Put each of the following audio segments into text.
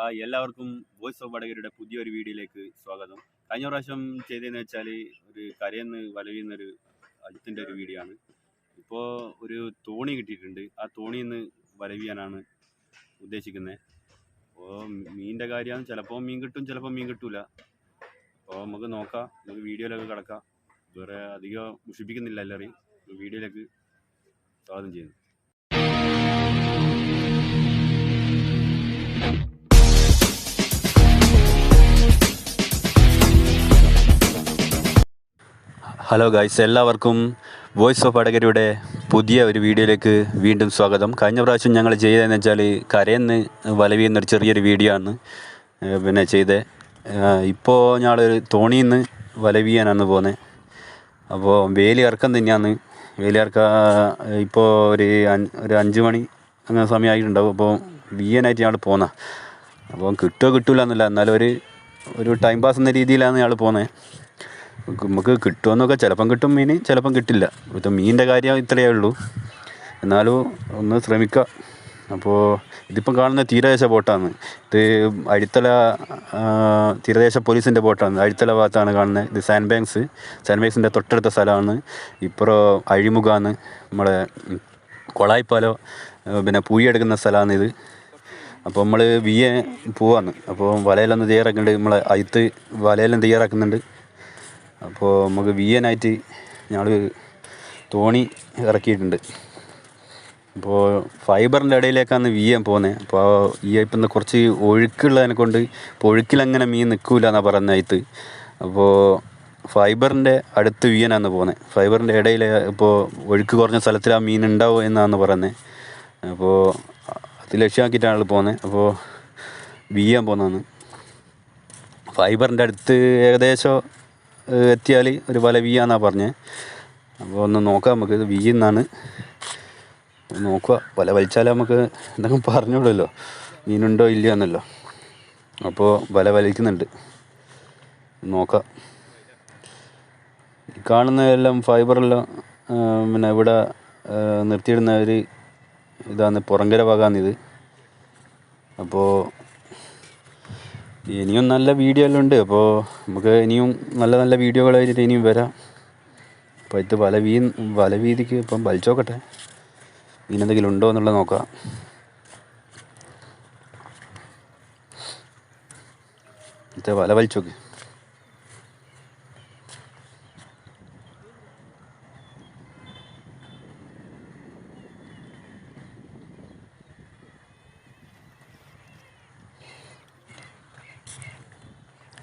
എല്ലാവർക്കും voice of വടകരയുടെ പുതിയൊരു വീഡിയോയിലേക്ക് സ്വാഗതം. കഴിഞ്ഞ പ്രാവശ്യം ചെയ്തതെന്ന് വെച്ചാൽ ഒരു കരയെന്ന് വലയുന്നൊരു അജിത്തിൻ്റെ ഒരു വീഡിയോ ആണ്. ഇപ്പോൾ ഒരു തോണി കിട്ടിയിട്ടുണ്ട്. ആ തോണിയിൽ നിന്ന് വലവിയാനാണ് ഉദ്ദേശിക്കുന്നത്. അപ്പോൾ മീനിൻ്റെ കാര്യമാണ്, ചിലപ്പോൾ മീൻ കിട്ടും, ചിലപ്പോൾ മീൻ കിട്ടൂല. അപ്പോൾ നമുക്ക് നോക്കാം, നമുക്ക് വീഡിയോയിലേക്ക് കിടക്കാം. വേറെ അധികം മുഷിപ്പിക്കുന്നില്ല, എല്ലാവരെയും വീഡിയോയിലേക്ക് സ്വാഗതം ചെയ്യുന്നു. ഹലോ ഗൈസ്, എല്ലാവർക്കും വോയിസ് ഓഫ് വടകരയുടെ പുതിയ ഒരു വീഡിയോയിലേക്ക് വീണ്ടും സ്വാഗതം. കഴിഞ്ഞ പ്രാവശ്യം ഞങ്ങൾ ചെയ്തതെന്ന് വെച്ചാൽ കരയെന്ന് വലവിയുന്നൊരു ചെറിയൊരു വീഡിയോ ആണ് ചെയ്തത്. ഇപ്പോൾ ഞങ്ങളൊരു തോണിയിൽ നിന്ന് വലവിയാനാണ് പോകുന്നത്. അപ്പോൾ വേലി ഇറക്കം തന്നെയാണ്. വേലി ഇറക്കം ഇപ്പോൾ ഒരു 5 മണി അങ്ങനെ സമയമായിട്ടുണ്ടാവും. അപ്പോൾ വീയാനായിട്ട് ഞങ്ങൾ പോകുന്നത്. അപ്പോൾ കിട്ടുമോ കിട്ടില്ല എന്നല്ല, എന്നാലും ഒരു ടൈം പാസ് എന്ന രീതിയിലാണ് ഞങ്ങൾ പോകുന്നത്. നമുക്ക് കിട്ടുമെന്നൊക്കെ, ചിലപ്പം കിട്ടും മീൻ, ചിലപ്പം കിട്ടില്ല. ഇപ്പം മീനിൻ്റെ കാര്യം ഇത്രയേ ഉള്ളൂ, എന്നാലും ഒന്ന് ശ്രമിക്കുക. അപ്പോൾ ഇതിപ്പം കാണുന്ന തീരദേശ ബോട്ടാണ്. ഇത് അഴിത്തല തീരദേശ പോലീസിൻ്റെ ബോട്ടാണ്. അഴിത്തല ഭാഗത്താണ് കാണുന്നത്. ഇത് സാൻഡ് ബാങ്ക്സിൻ്റെ തൊട്ടടുത്ത സ്ഥലമാണ്. ഇപ്പുറം അഴിമുഖമാണ്, നമ്മളെ കൊളായിപ്പാലോ പൂയെടുക്കുന്ന സ്ഥലമാണ് ഇത്. അപ്പോൾ നമ്മൾ പോവാന്ന്. അപ്പോൾ വലയെല്ലാം തയ്യാറാക്കുന്നുണ്ട്, നമ്മളെ അയത്ത് വലയെല്ലാം തയ്യാറാക്കുന്നുണ്ട്. അപ്പോൾ നമുക്ക് വീയാനായിട്ട് ഞങ്ങൾ തോണി ഇറക്കിയിട്ടുണ്ട്. അപ്പോൾ ഫൈബറിൻ്റെ ഇടയിലേക്കാണ് വീയാൻ പോകുന്നത്. അപ്പോൾ ഇപ്പം കുറച്ച് ഒഴുക്കുള്ളതിനെ കൊണ്ട് ഇപ്പോൾ ഒഴുക്കിലങ്ങനെ മീൻ നിൽക്കില്ല എന്നാണ് പറയുന്നത് അയത്ത്. അപ്പോൾ ഫൈബറിൻ്റെ അടുത്ത് വീയാനാണ് പോകുന്നത്. ഫൈബറിൻ്റെ ഇടയിൽ ഇപ്പോൾ ഒഴുക്ക് കുറഞ്ഞ സ്ഥലത്തിൽ ആ മീൻ ഉണ്ടാവും എന്നാണ് പറയുന്നത്. അപ്പോൾ അത് ലക്ഷ്യമാക്കിയിട്ടാണ് പോകുന്നത്. അപ്പോൾ വീയാൻ പോകുന്നതാണ്. ഫൈബറിൻ്റെ അടുത്ത് ഏകദേശം എത്തിയാൽ ഒരു വല വീയാന്നാണ് പറഞ്ഞത്. അപ്പോൾ ഒന്ന് നോക്കാം, നമുക്ക് ഇത് വീയുന്നാണ് നോക്കുക. വല വലിച്ചാൽ നമുക്ക് എന്തെങ്കിലും പറഞ്ഞോളല്ലോ മീനുണ്ടോ ഇല്ല എന്നല്ലോ. അപ്പോൾ വല വലിക്കുന്നുണ്ട്, നോക്കാം. കാണുന്നതെല്ലാം ഫൈബറെല്ലാം ഇവിടെ നിർത്തിയിടുന്ന ഒരു ഇതാണ്, പുറങ്കര ഭാഗമാണിത്. അപ്പോൾ ഇനിയും നല്ല വീഡിയോ എല്ലാം ഉണ്ട്. അപ്പോൾ നമുക്ക് ഇനിയും നല്ല നല്ല വീഡിയോകളായിട്ട് ഇനിയും വരാം. അപ്പോൾ ഇത് വല വീതിക്ക് ഇപ്പം വലിച്ചോക്കട്ടെ, മീനെന്തെങ്കിലും ഉണ്ടോ എന്നുള്ളത് നോക്കാം. ഇത് വല വലിച്ചോക്ക്.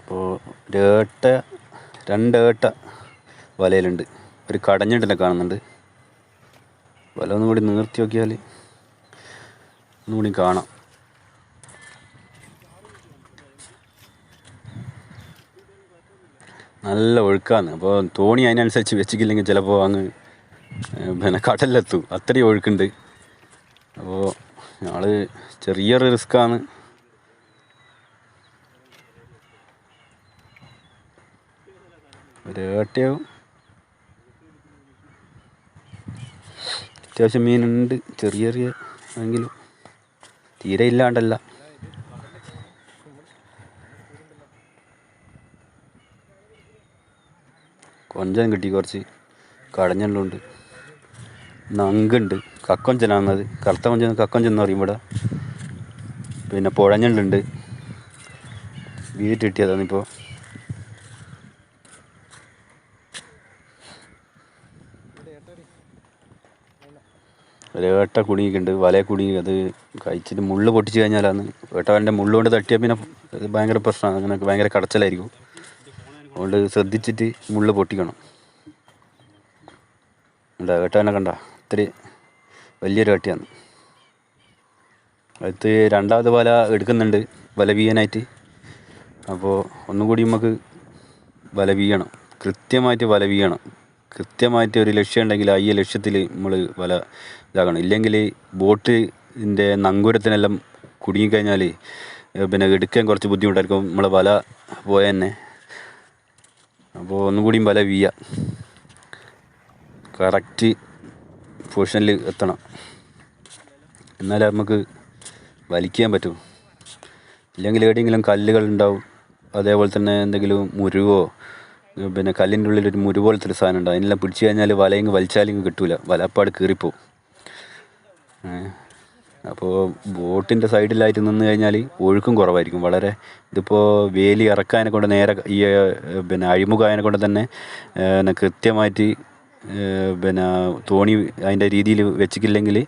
അപ്പോൾ 2 ഏട്ട വലയിലുണ്ട്. ഒരു കടഞ്ഞിട്ടിനെ കാണുന്നുണ്ട്. വല ഒന്നും കൂടി നിർത്തി നോക്കിയാൽ ഒന്നുകൂടി കാണാം. നല്ല ഒഴുക്കാണ്. അപ്പോൾ തോണി അതിനനുസരിച്ച് വെച്ചിട്ടില്ലെങ്കിൽ ചിലപ്പോൾ അങ്ങ് കടലിലെത്തും, അത്രയും ഒഴുക്കുണ്ട്. അപ്പോൾ ഞങ്ങൾ ചെറിയൊരു റിസ്ക്കാണ്. ഒരേട്ടയും അത്യാവശ്യം മീനുണ്ട്, ചെറിയ എങ്കിലും തീരെ ഇല്ലാണ്ടല്ല. കൊഞ്ചൻ കിട്ടി, കുറച്ച് കടഞ്ഞെല്ലുണ്ട്, നങ്കുണ്ട്, കക്കൊഞ്ചനാണത്. കറുത്ത കൊഞ്ചൻ കക്കൊഞ്ചെന്ന് പറയും ഇവിടെ. പിന്നെ പുഴഞ്ഞെല്ലുണ്ട്, വീട്ട് കിട്ടിയതാണ്. ഇപ്പോൾ ഒരേട്ട കുടുങ്ങിയിട്ടുണ്ട്, വലയെ കുടുങ്ങി. അത് കഴിച്ചിട്ട് മുള്ള് പൊട്ടിച്ച് കഴിഞ്ഞാലാണ്, വേട്ടവൻ്റെ മുള്ള് കൊണ്ട് തട്ടിയാൽ പിന്നെ അത് ഭയങ്കര പ്രശ്നമാണ്. അങ്ങനെ ഭയങ്കര കടച്ചിലായിരിക്കും. അതുകൊണ്ട് ശ്രദ്ധിച്ചിട്ട് മുള്ള് പൊട്ടിക്കണം. വേട്ടവനെ കണ്ട ഇത്തിരി വലിയൊരു വേട്ടയാണ്. അടുത്ത് 2ാമത് വല എടുക്കുന്നുണ്ട് വല വീയാനായിട്ട്. അപ്പോൾ ഒന്നും കൂടി നമുക്ക് വല വീയണം, കൃത്യമായിട്ട് വല വീയണം. കൃത്യമായിട്ട് ഒരു ലക്ഷ്യം ഉണ്ടെങ്കിൽ ഈ ലക്ഷ്യത്തിൽ നമ്മൾ വല ഇതാക്കണം. ഇല്ലെങ്കിൽ ബോട്ടിൻ്റെ നങ്കൂരത്തിനെല്ലാം കുടുങ്ങിക്കഴിഞ്ഞാൽ എടുക്കാൻ കുറച്ച് ബുദ്ധിമുട്ടായിരിക്കും, നമ്മളെ വല പോയ തന്നെ. അപ്പോൾ ഒന്നും കൂടിയും വല വീയ കറക്റ്റ് പൊസിഷനിൽ എത്തണം, എന്നാലേ നമുക്ക് വലിക്കാൻ പറ്റും. ഇല്ലെങ്കിൽ എവിടെയെങ്കിലും കല്ലുകളുണ്ടാവും, അതേപോലെ തന്നെ എന്തെങ്കിലും മുരുവോ, പിന്നെ കല്ലിൻ്റെ ഉള്ളിലൊരു മുരു പോലത്തെ ഒരു സാധനം ഉണ്ടാവും. അതിനെല്ലാം പിടിച്ച് കഴിഞ്ഞാൽ വലയെങ്കിൽ വലിച്ചാലെങ്കിൽ കിട്ടൂല, വലപ്പാട് കീറിപ്പോവും. അപ്പോൾ ബോട്ടിൻ്റെ സൈഡിലായിട്ട് നിന്ന് കഴിഞ്ഞാൽ ഒഴുക്കും കുറവായിരിക്കും വളരെ. ഇതിപ്പോൾ വേലി ഇറക്കാനെ കൊണ്ട് നേരെ ഈ പിന്നെ അഴിമുഖായനെ കൊണ്ട് തന്നെ കൃത്യമായിട്ട് പിന്നെ തോണി അതിൻ്റെ രീതിയിൽ വെച്ചിട്ടില്ലെങ്കിൽ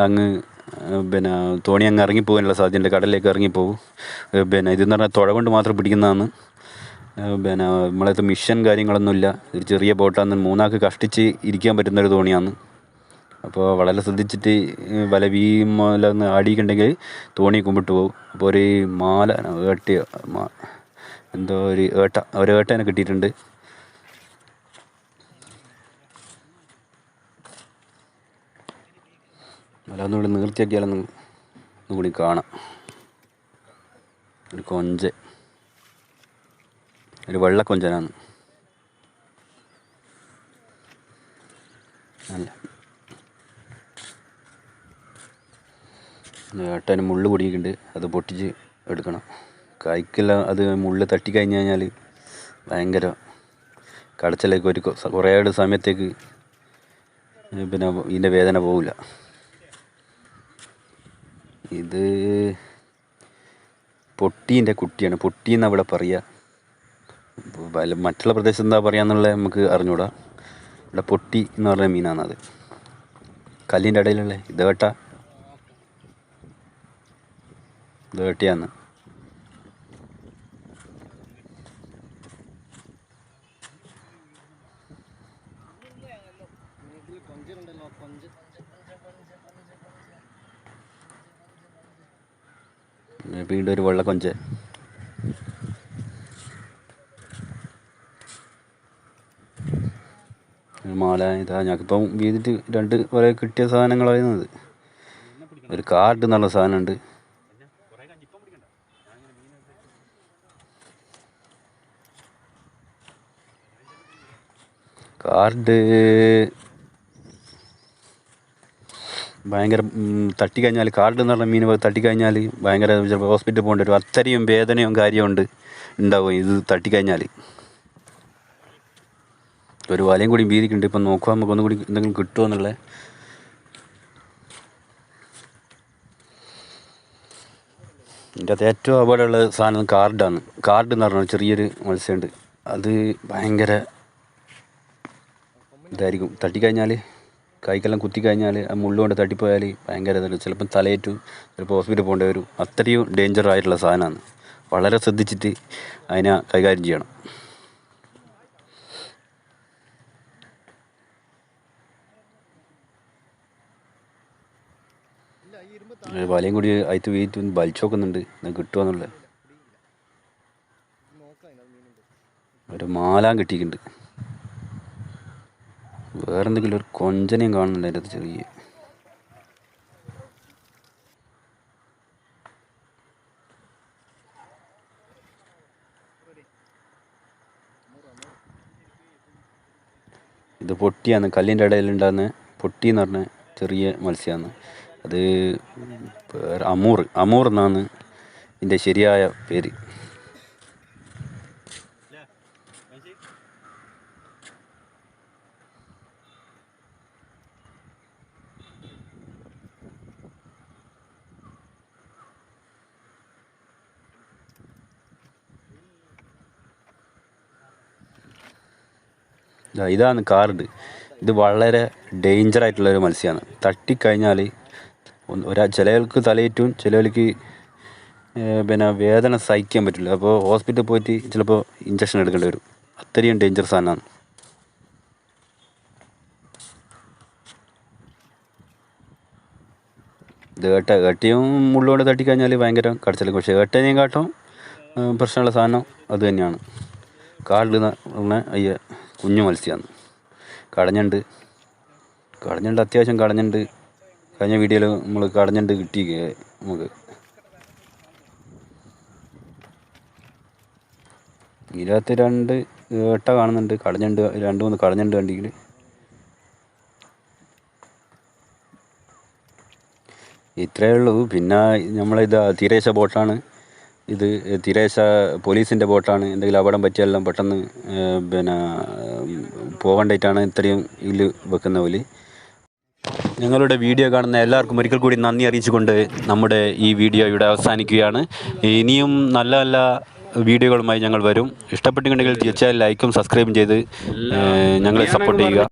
അങ്ങ് പിന്നെ തോണി അങ്ങ് ഇറങ്ങിപ്പോകാനുള്ള സാധ്യതയുണ്ട്, കടലിലേക്ക് ഇറങ്ങിപ്പോവും. പിന്നെ ഇതെന്ന് പറഞ്ഞാൽ തുഴ കൊണ്ട് മാത്രം പിടിക്കുന്നതാണ്. പിന്നെ നമ്മളത് മിഷൻ കാര്യങ്ങളൊന്നുമില്ല, ഒരു ചെറിയ ബോട്ടാണ്, മൂന്നാൾക്ക് കഷ്ടിച്ച് ഇരിക്കാൻ പറ്റുന്നൊരു തോണിയാണ്. അപ്പോൾ വളരെ ശ്രദ്ധിച്ചിട്ട് വല വീമലൊന്ന് ആടിയിട്ടുണ്ടെങ്കിൽ തോണി കുമ്പിട്ട് പോകും. അപ്പോൾ ഒരു മാല ഏട്ടിയോ എന്തോ ഒരു ഏട്ടനെ കിട്ടിയിട്ടുണ്ട്. വല ഒന്നുകൂടി നീർത്തിയാക്കിയാലൊന്നും ഒന്നുകൂടി കാണാം. ഒരു കൊഞ്ച്, ഒരു വെള്ളക്കൊഞ്ചനാണ്. നല്ല ഏട്ടന് മുള്ള് കുടുങ്ങിയിട്ടുണ്ട്, അത് പൊട്ടിച്ച് എടുക്കണം. കൈക്കെല്ലാം അത് മുള്ള് തട്ടിക്കഴിഞ്ഞ് കഴിഞ്ഞാൽ ഭയങ്കര കടച്ചിലേക്ക് ഒരു കുറേ സമയത്തേക്ക് പിന്നെ ഇതിൻ്റെ വേദന പോവില്ല. ഇത് പൊട്ടീൻ്റെ കുട്ടിയാണ്, പൊട്ടിയെന്നാണ് ഇവിടെ പറയുക. മറ്റുള്ള പ്രദേശത്ത് എന്താ പറയുക നമുക്ക് അറിഞ്ഞൂടാ. ഇവിടെ പൊട്ടി എന്ന് പറഞ്ഞ മീനാണ് അത്, കല്ലിൻ്റെ ഇടയിലുള്ള വേട്ടയാന്ന്. വീണ്ടും ഒരു വെള്ളക്കൊഞ്ച്. മാല ഇതാ ഞങ്ങൾക്കിപ്പം വീതിട്ട് 2 വരെ കിട്ടിയ സാധനങ്ങളായിരുന്നത്. ഒരു കാർഡ് എന്നുള്ള സാധനമുണ്ട്. കാർഡ് ഭയങ്കര തട്ടിക്കഴിഞ്ഞാൽ, കാർഡ് എന്ന് പറഞ്ഞ മീൻ തട്ടിക്കഴിഞ്ഞാൽ ഭയങ്കര ചിലപ്പോൾ ഹോസ്പിറ്റലിൽ പോകേണ്ടി വരും. അത്രയും വേദനയും കാര്യമുണ്ട് ഉണ്ടാവും ഇത് തട്ടിക്കഴിഞ്ഞാൽ. ഒരു വലയും കൂടി വീതിക്കുന്നുണ്ട്, ഇപ്പം നോക്കുക നമുക്ക് ഒന്നും കൂടി എന്തെങ്കിലും കിട്ടുമോ എന്നുള്ളത്. ഇതിൻ്റെ അകത്ത് ഏറ്റവും അപകടമുള്ള സാധനം കാർഡാണ്. കാർഡ് എന്ന് പറഞ്ഞാൽ ചെറിയൊരു മത്സ്യമുണ്ട്, അത് ഭയങ്കര ഇതായിരിക്കും. തട്ടിക്കഴിഞ്ഞാൽ കൈക്കെല്ലാം കുത്തിക്കഴിഞ്ഞാൽ ആ മുള്ളുകൊണ്ട് തട്ടിപ്പോയാൽ ഭയങ്കര ഇതാണ്. ചിലപ്പം തലയേറ്റു, ചിലപ്പോൾ ഹോസ്പിറ്റലിൽ പോകേണ്ടി വരും. അത്രയും ഡേഞ്ചർ ആയിട്ടുള്ള സാധനമാണ്. വളരെ ശ്രദ്ധിച്ചിട്ട് അതിനെ കൈകാര്യം ചെയ്യണം. വലയും കൂടി അയത്ത് വീറ്റ് വലിച്ചു നോക്കുന്നുണ്ട്, കിട്ടുമോ എന്നുള്ളത്. ഒരു മാലാൻ കിട്ടിയിട്ടുണ്ട്. വേറെന്തെങ്കിലും ഒരു കൊഞ്ചനെയും കാണുന്നുണ്ട് അതിൻ്റെ അത് ചെറിയ. ഇത് പൊട്ടിയാണ്, കല്ലിൻ്റെ ഇടയിലുണ്ടാകുന്ന പൊട്ടി എന്ന് പറഞ്ഞ ചെറിയ മത്സ്യമാണ് അത്. അമൂർ എന്നാണ് ഇതിൻ്റെ ശരിയായ പേര്. ഇതാണ് കാർഡ്. ഇത് വളരെ ഡേഞ്ചറായിട്ടുള്ളൊരു മത്സ്യമാണ്. തട്ടിക്കഴിഞ്ഞാൽ ചിലർക്ക് തലയേറ്റും, ചിലർക്ക് പിന്നെ വേദന സഹിക്കാൻ പറ്റില്ല. അപ്പോൾ ഹോസ്പിറ്റലിൽ പോയിട്ട് ചിലപ്പോൾ ഇഞ്ചക്ഷൻ എടുക്കേണ്ടി വരും. അത്രയും ഡേഞ്ചർ സാധനമാണ്. ഇത് ഏട്ടയും മുള്ളുകൊണ്ട് തട്ടിക്കഴിഞ്ഞാൽ ഭയങ്കര കടച്ചിലേക്ക്. പക്ഷേ ഏട്ടനെയും കാട്ടും പ്രശ്നമുള്ള സാധനം അത് തന്നെയാണ്. കാർഡ് എന്ന് പറഞ്ഞ കുഞ്ഞു മത്സ്യമാണ്. കടഞ്ഞുണ്ട് അത്യാവശ്യം കടഞ്ഞുണ്ട്. കഴിഞ്ഞ വീഡിയോയിൽ നമ്മൾ കടഞ്ഞുണ്ട് കിട്ടി നമുക്ക്. ഇതിനകത്ത് 2 ഏട്ട കാണുന്നുണ്ട്, കടഞ്ഞുണ്ട് 2-3 കടഞ്ഞുണ്ട് വണ്ടിയിൽ. ഇത്രയേ ഉള്ളൂ. പിന്നെ നമ്മളിത് തീരദേശ ബോട്ടാണ്. ഇത് തിരേശ പോലീസിൻ്റെ ബോട്ടാണ്. എന്തെങ്കിലും അപകടം പറ്റിയെല്ലാം പെട്ടെന്ന് പിന്നെ പോകേണ്ടിയിട്ടാണ് ഇത്രയും ഇതിൽ വെക്കുന്ന പോലെ. ഞങ്ങളുടെ വീഡിയോ കാണുന്ന എല്ലാവർക്കും ഒരിക്കൽ കൂടി നന്ദി അറിയിച്ചുകൊണ്ട് നമ്മുടെ ഈ വീഡിയോ ഇവിടെ അവസാനിക്കുകയാണ്. ഇനിയും നല്ല നല്ല വീഡിയോകളുമായി ഞങ്ങൾ വരും. ഇഷ്ടപ്പെട്ടിട്ടുണ്ടെങ്കിൽ തീർച്ചയായും ലൈക്കും സബ്സ്ക്രൈബും ചെയ്ത് ഞങ്ങളെ സപ്പോർട്ട് ചെയ്യുക.